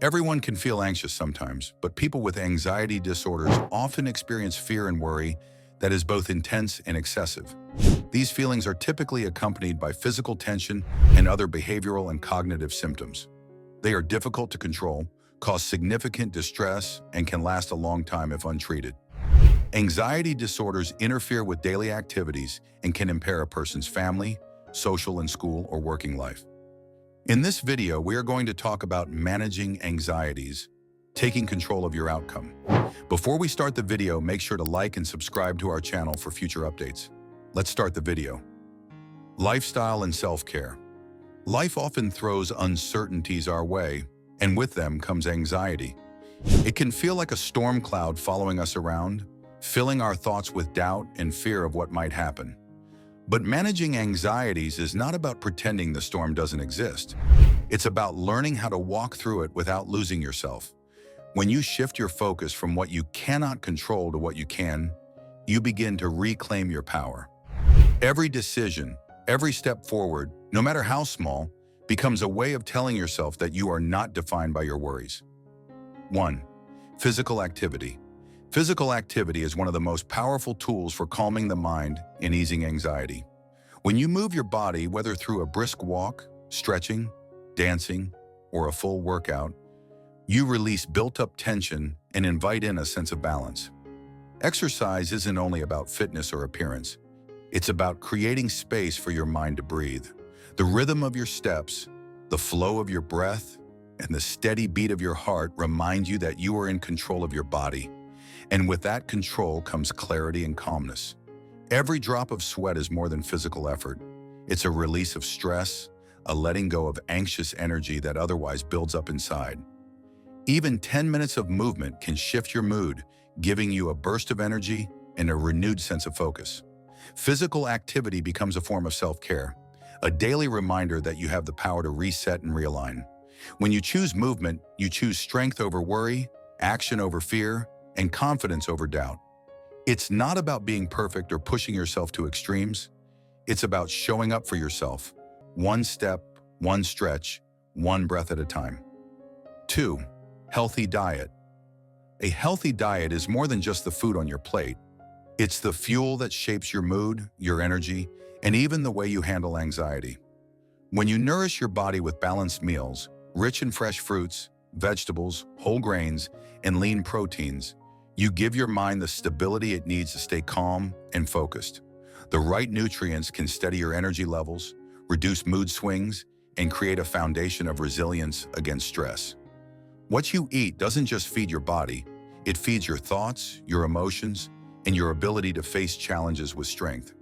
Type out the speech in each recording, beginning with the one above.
Everyone can feel anxious sometimes, but people with anxiety disorders often experience fear and worry that is both intense and excessive. These feelings are typically accompanied by physical tension and other behavioral and cognitive symptoms. They are difficult to control, cause significant distress, and can last a long time if untreated. Anxiety disorders interfere with daily activities and can impair a person's family, social and school, or working life. In this video, we are going to talk about managing anxieties, taking control of your outcome. Before we start the video, make sure to like and subscribe to our channel for future updates. Let's start the video. Lifestyle and self-care. Life often throws uncertainties our way, and with them comes anxiety. It can feel like a storm cloud following us around, filling our thoughts with doubt and fear of what might happen. But managing anxieties is not about pretending the storm doesn't exist. It's about learning how to walk through it without losing yourself. When you shift your focus from what you cannot control to what you can, you begin to reclaim your power. Every decision, every step forward, no matter how small, becomes a way of telling yourself that you are not defined by your worries. 1. Physical activity. Physical activity is one of the most powerful tools for calming the mind and easing anxiety. When you move your body, whether through a brisk walk, stretching, dancing, or a full workout, you release built-up tension and invite in a sense of balance. Exercise isn't only about fitness or appearance. It's about creating space for your mind to breathe. The rhythm of your steps, the flow of your breath, and the steady beat of your heart remind you that you are in control of your body. And with that control comes clarity and calmness. Every drop of sweat is more than physical effort. It's a release of stress, a letting go of anxious energy that otherwise builds up inside. Even 10 minutes of movement can shift your mood, giving you a burst of energy and a renewed sense of focus. Physical activity becomes a form of self-care, a daily reminder that you have the power to reset and realign. When you choose movement, you choose strength over worry, action over fear, and confidence over doubt. It's not about being perfect or pushing yourself to extremes. It's about showing up for yourself, one step, one stretch, one breath at a time. 2. Healthy diet. A healthy diet is more than just the food on your plate. It's the fuel that shapes your mood, your energy, and even the way you handle anxiety. When you nourish your body with balanced meals, rich in fresh fruits, vegetables, whole grains, and lean proteins, you give your mind the stability it needs to stay calm and focused. The right nutrients can steady your energy levels, reduce mood swings, and create a foundation of resilience against stress. What you eat doesn't just feed your body, it feeds your thoughts, your emotions, and your ability to face challenges with strength.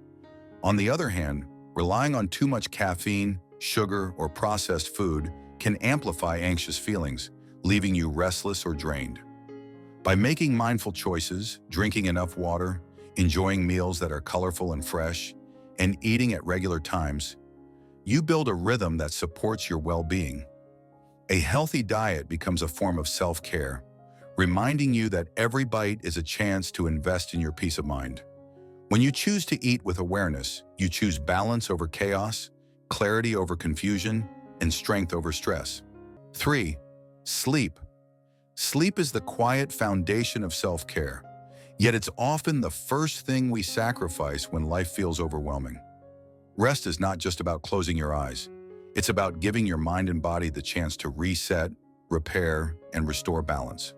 On the other hand, relying on too much caffeine, sugar, or processed food can amplify anxious feelings, leaving you restless or drained. By making mindful choices, drinking enough water, enjoying meals that are colorful and fresh, and eating at regular times, you build a rhythm that supports your well-being. A healthy diet becomes a form of self-care, reminding you that every bite is a chance to invest in your peace of mind. When you choose to eat with awareness, you choose balance over chaos, clarity over confusion, and strength over stress. 3. Sleep. Sleep is the quiet foundation of self-care, yet it's often the first thing we sacrifice when life feels overwhelming. Rest is not just about closing your eyes. It's about giving your mind and body the chance to reset, repair, and restore balance.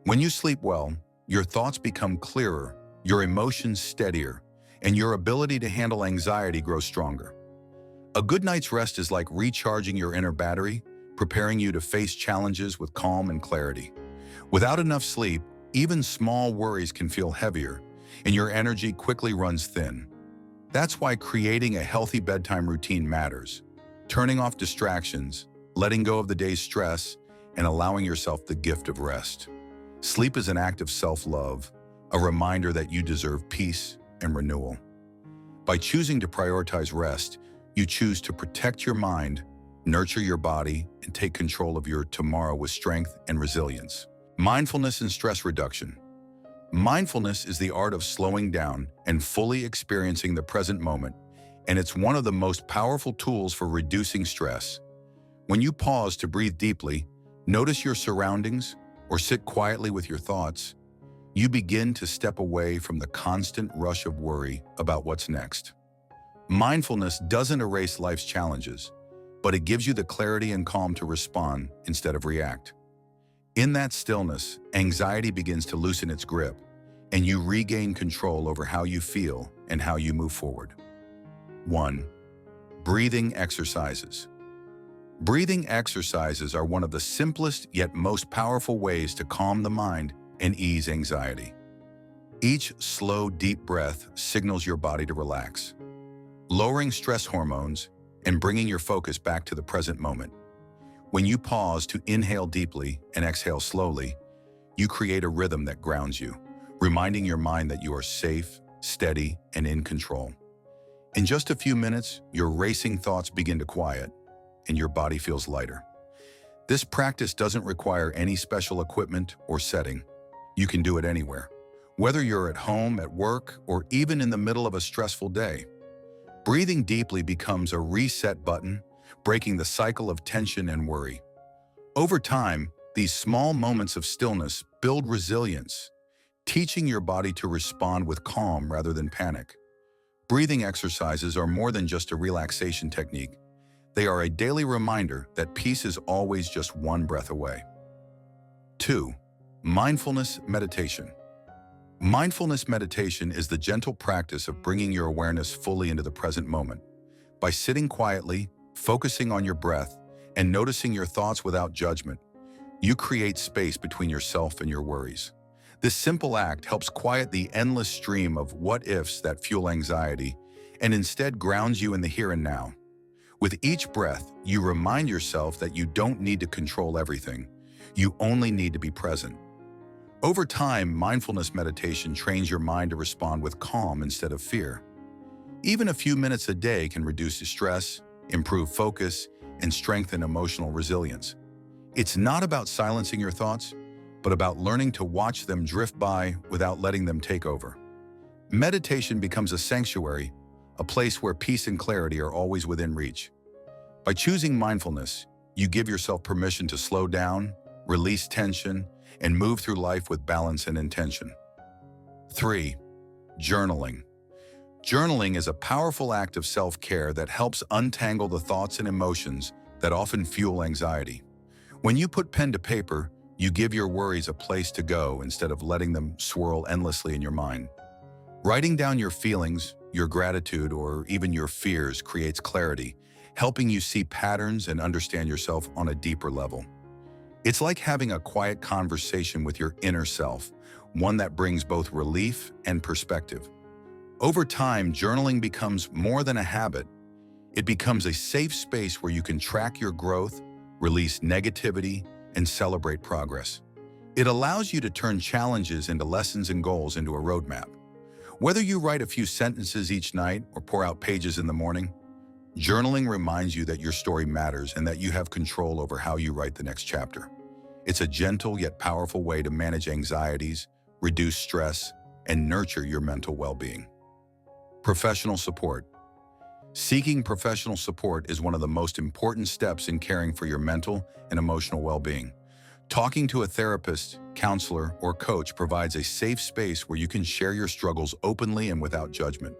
When you sleep well, your thoughts become clearer, your emotions steadier, and your ability to handle anxiety grows stronger. A good night's rest is like recharging your inner battery, preparing you to face challenges with calm and clarity. Without enough sleep, even small worries can feel heavier, and your energy quickly runs thin. That's why creating a healthy bedtime routine matters. Turning off distractions, letting go of the day's stress, and allowing yourself the gift of rest. Sleep is an act of self-love, a reminder that you deserve peace and renewal. By choosing to prioritize rest, you choose to protect your mind, nurture your body, and take control of your tomorrow with strength and resilience. Mindfulness and stress reduction. Mindfulness is the art of slowing down and fully experiencing the present moment, and it's one of the most powerful tools for reducing stress. When you pause to breathe deeply, Notice your surroundings or sit quietly with your thoughts. You begin to step away from the constant rush of worry about what's next. Mindfulness doesn't erase life's challenges, but it gives you the clarity and calm to respond instead of react. In that stillness, anxiety begins to loosen its grip, and you regain control over how you feel and how you move forward. 1. Breathing exercises. Breathing exercises are one of the simplest yet most powerful ways to calm the mind and ease anxiety. Each slow, deep breath signals your body to relax, lowering stress hormones and bringing your focus back to the present moment. When you pause to inhale deeply and exhale slowly, you create a rhythm that grounds you, reminding your mind that you are safe, steady, and in control. In just a few minutes, your racing thoughts begin to quiet, and your body feels lighter. This practice doesn't require any special equipment or setting. You can do it anywhere, whether you're at home, at work, or even in the middle of a stressful day. Breathing deeply becomes a reset button, breaking the cycle of tension and worry. Over time, these small moments of stillness build resilience, teaching your body to respond with calm rather than panic. Breathing exercises are more than just a relaxation technique. They are a daily reminder that peace is always just one breath away. 2. Mindfulness meditation. Mindfulness meditation is the gentle practice of bringing your awareness fully into the present moment. By sitting quietly, focusing on your breath, and noticing your thoughts without judgment, you create space between yourself and your worries. This simple act helps quiet the endless stream of what-ifs that fuel anxiety and instead grounds you in the here and now. With each breath, you remind yourself that you don't need to control everything. You only need to be present. Over time, mindfulness meditation trains your mind to respond with calm instead of fear. Even a few minutes a day can reduce stress, improve focus, and strengthen emotional resilience. It's not about silencing your thoughts, but about learning to watch them drift by without letting them take over. Meditation becomes a sanctuary, a place where peace and clarity are always within reach. By choosing mindfulness, you give yourself permission to slow down, release tension, and move through life with balance and intention. 3. Journaling. Journaling is a powerful act of self-care that helps untangle the thoughts and emotions that often fuel anxiety. When you put pen to paper, you give your worries a place to go instead of letting them swirl endlessly in your mind. Writing down your feelings, your gratitude, or even your fears creates clarity, helping you see patterns and understand yourself on a deeper level. It's like having a quiet conversation with your inner self, one that brings both relief and perspective. Over time, journaling becomes more than a habit. It becomes a safe space where you can track your growth, release negativity, and celebrate progress. It allows you to turn challenges into lessons and goals into a roadmap. Whether you write a few sentences each night or pour out pages in the morning, journaling reminds you that your story matters and that you have control over how you write the next chapter. It's a gentle yet powerful way to manage anxieties, reduce stress, and nurture your mental well-being. Professional support. Seeking professional support is one of the most important steps in caring for your mental and emotional well-being. Talking to a therapist, counselor, or coach provides a safe space where you can share your struggles openly and without judgment.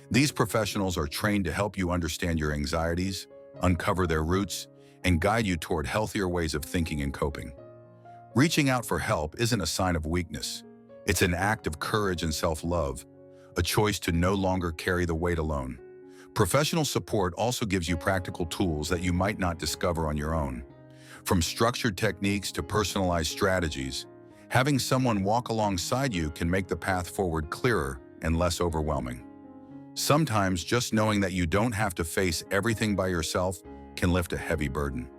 These professionals are trained to help you understand your anxieties, uncover their roots, and guide you toward healthier ways of thinking and coping. Reaching out for help isn't a sign of weakness. It's an act of courage and self-love, a choice to no longer carry the weight alone. Professional support also gives you practical tools that you might not discover on your own. From structured techniques to personalized strategies, having someone walk alongside you can make the path forward clearer and less overwhelming. Sometimes just knowing that you don't have to face everything by yourself can lift a heavy burden.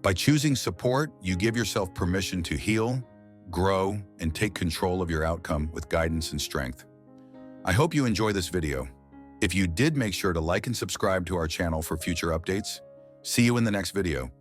By choosing support, you give yourself permission to heal, grow, and take control of your outcome with guidance and strength. I hope you enjoy this video. If you did, make sure to like and subscribe to our channel for future updates. See you in the next video.